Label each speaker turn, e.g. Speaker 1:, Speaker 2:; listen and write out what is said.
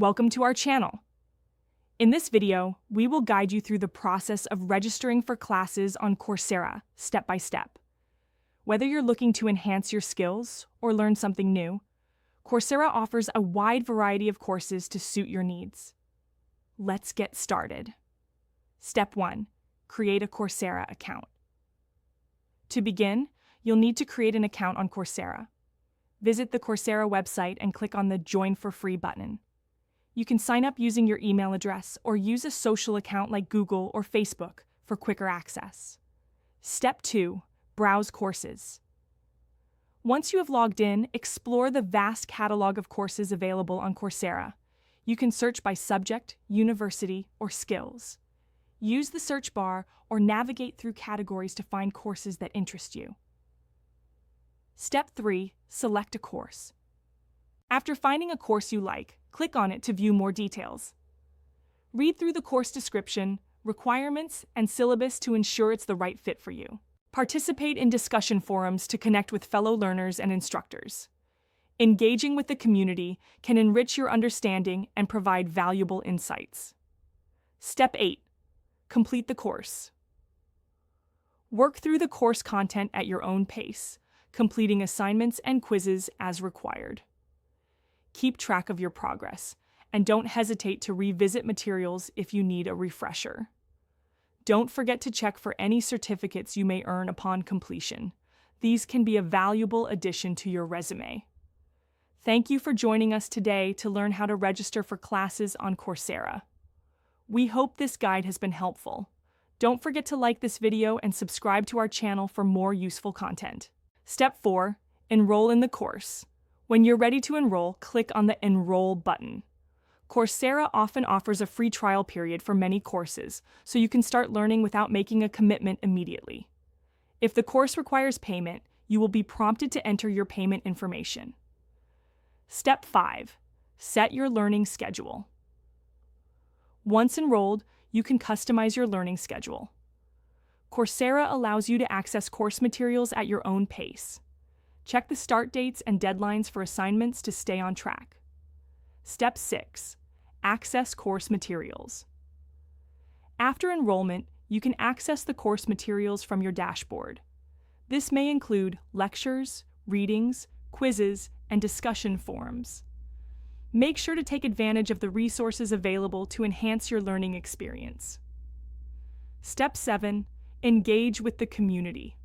Speaker 1: Welcome to our channel. In this video, we will guide you through the process of registering for classes on Coursera, step by step. Whether you're looking to enhance your skills or learn something new, Coursera offers a wide variety of courses to suit your needs. Let's get started. Step 1. Create a Coursera account. To begin, you'll need to create an account on Coursera. Visit the Coursera website and click on the Join for Free button. You can sign up using your email address or use a social account like Google or Facebook for quicker access. Step 2. Browse courses. Once you have logged in, explore the vast catalog of courses available on Coursera. You can search by subject, university, or skills. Use the search bar or navigate through categories to find courses that interest you. Step 3. Select a course. After finding a course you like, click on it to view more details. Read through the course description, requirements, and syllabus to ensure it's the right fit for you. Participate in discussion forums to connect with fellow learners and instructors. Engaging with the community can enrich your understanding and provide valuable insights. Step 8. Complete the course. Work through the course content at your own pace, completing assignments and quizzes as required. Keep track of your progress, and don't hesitate to revisit materials if you need a refresher. Don't forget to check for any certificates you may earn upon completion. These can be a valuable addition to your resume. Thank you for joining us today to learn how to register for classes on Coursera. We hope this guide has been helpful. Don't forget to like this video and subscribe to our channel for more useful content. Step 4. Enroll in the course. When you're ready to enroll, click on the Enroll button. Coursera often offers a free trial period for many courses, so you can start learning without making a commitment immediately. If the course requires payment, you will be prompted to enter your payment information. Step 5. Set your learning schedule. Once enrolled, you can customize your learning schedule. Coursera allows you to access course materials at your own pace. Check the start dates and deadlines for assignments to stay on track. Step 6. Access course materials. After enrollment, you can access the course materials from your dashboard. This may include lectures, readings, quizzes, and discussion forums. Make sure to take advantage of the resources available to enhance your learning experience. Step 7. Engage with the community.